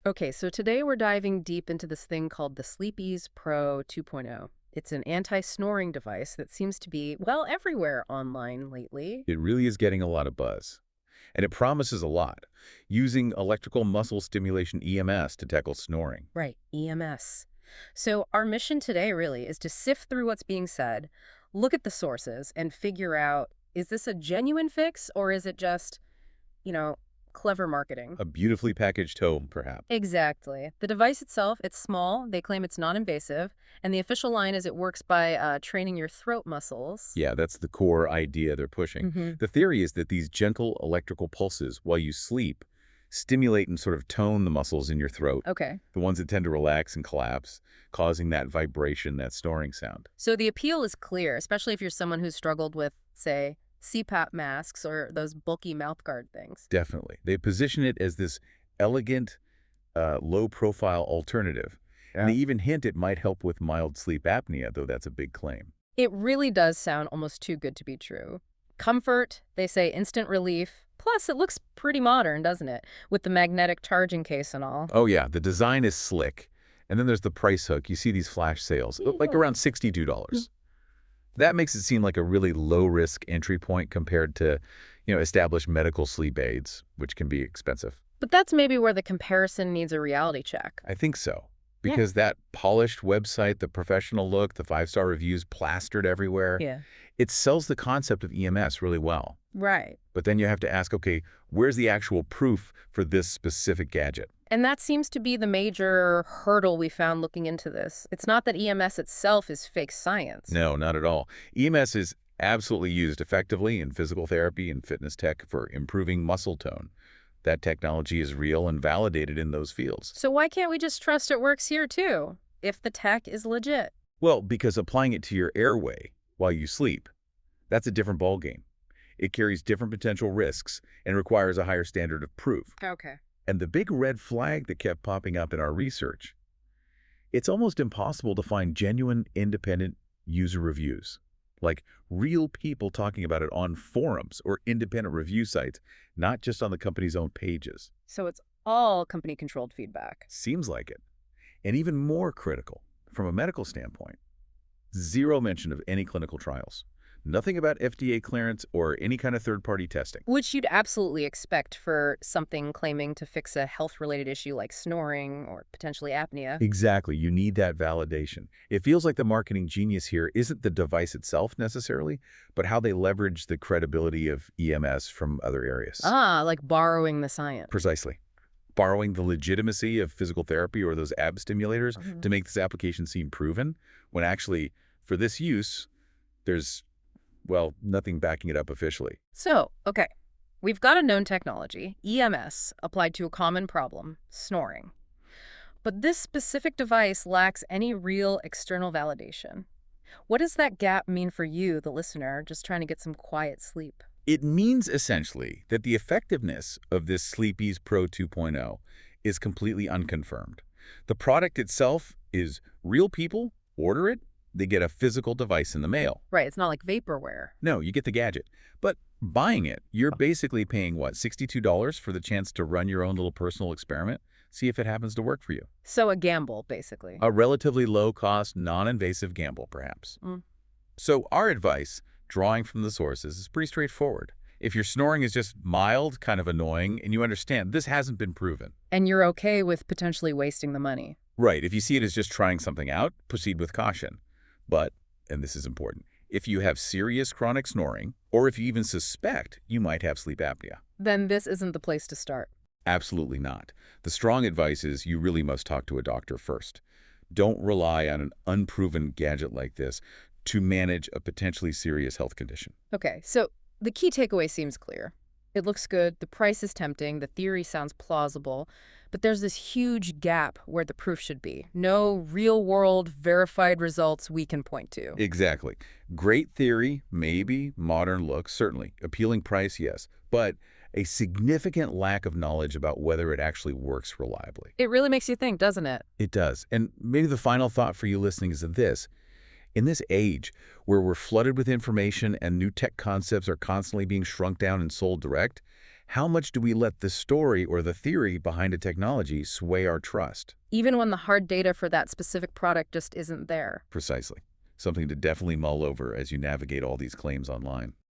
Okay, so today we're diving deep into this thing called the SleepEase Pro 2.0. It's an anti-snoring device that seems to be, well, everywhere online lately. It really is getting a lot of buzz. And it promises a lot, using electrical muscle stimulation EMS to tackle snoring. Right, EMS. So our mission today really is to sift through what's being said, look at the sources, and figure out, is this a genuine fix or is it just, you know, clever marketing? A beautifully packaged home, perhaps. Exactly. The device itself, it's small. They claim it's non-invasive. And the official line is it works by training your throat muscles. Yeah, that's the core idea they're pushing. Hmm. The theory is that these gentle electrical pulses while you sleep stimulate and sort of tone the muscles in your throat, Okay. the ones that tend to relax and collapse, causing that vibration, that snoring sound. So the appeal is clear, especially if you're someone who's struggled with, say, CPAP masks or those bulky mouthguard things. Definitely. They position it as this elegant, low-profile alternative. And they even hint it might help with mild sleep apnea, though that's a big claim. It really does sound almost too good to be true. Comfort, they say instant relief. Plus, it looks pretty modern, doesn't it? With the magnetic charging case and all. Oh yeah, the design is slick. And then there's the price hook. You see these flash sales, like around $62. That makes it seem like a really low-risk entry point compared to, established medical sleep aids, which can be expensive. But that's maybe where the comparison needs a reality check. I think so. Yeah. Because that polished website, the professional look, the five-star reviews plastered everywhere, Yeah. it sells the concept of EMS really well. Right. But then you have to ask, okay, where's the actual proof for this specific gadget? And that seems to be the major hurdle we found looking into this. It's not that EMS itself is fake science. No, not at all. EMS is absolutely used effectively in physical therapy and fitness tech for improving muscle tone. That technology is real and validated in those fields. So why can't we just trust it works here too, if the tech is legit? Well, because applying it to your airway while you sleep, that's a different ballgame. It carries different potential risks and requires a higher standard of proof. Okay. And the big red flag that kept popping up in our research, it's almost impossible to find genuine, independent user reviews, like real people talking about it on forums or independent review sites, not just on the company's own pages. So it's all company-controlled feedback. Seems like it. And even more critical, from a medical standpoint, zero mention of any clinical trials. Nothing about FDA clearance or any kind of third-party testing. Which you'd absolutely expect for something claiming to fix a health-related issue like snoring or potentially apnea. Exactly. You need that validation. It feels like the marketing genius here isn't the device itself necessarily, but how they leverage the credibility of EMS from other areas. Ah, like borrowing the science. Precisely. Borrowing the legitimacy of physical therapy or those ab stimulators to make this application seem proven, when actually, for this use, there's, well, nothing backing it up officially. So, okay, we've got a known technology, EMS, applied to a common problem, snoring. But this specific device lacks any real external validation. What does that gap mean for you, the listener, just trying to get some quiet sleep? It means essentially that the effectiveness of this SleepEase Pro 2.0 is completely unconfirmed. The product itself is real people order it, they get a physical device in the mail. Right, it's not like vaporware. No, you get the gadget. But buying it, you're basically paying, what, $62 for the chance to run your own little personal experiment? See if it happens to work for you. So a gamble, basically. A relatively low-cost, non-invasive gamble, perhaps. Mm. So our advice, drawing from the sources, is pretty straightforward. If your snoring is just mild, kind of annoying, and you understand this hasn't been proven. And you're okay with potentially wasting the money. Right. If you see it as just trying something out, proceed with caution. But, and this is important, if you have serious chronic snoring, or if you even suspect you might have sleep apnea. Then this isn't the place to start. Absolutely not. The strong advice is you really must talk to a doctor first. Don't rely on an unproven gadget like this to manage a potentially serious health condition. Okay, so the key takeaway seems clear. It looks good, the price is tempting, the theory sounds plausible, but there's this huge gap where the proof should be. No real-world verified results we can point to. Exactly. Great theory, maybe. Modern look, certainly. Appealing price, yes. But a significant lack of knowledge about whether it actually works reliably. It really makes you think, doesn't it? It does. And maybe the final thought for you listening is this. In this age where we're flooded with information and new tech concepts are constantly being shrunk down and sold direct, How much do we let the story or the theory behind a technology sway our trust? Even when the hard data for that specific product just isn't there. Precisely. Something to definitely mull over as you navigate all these claims online.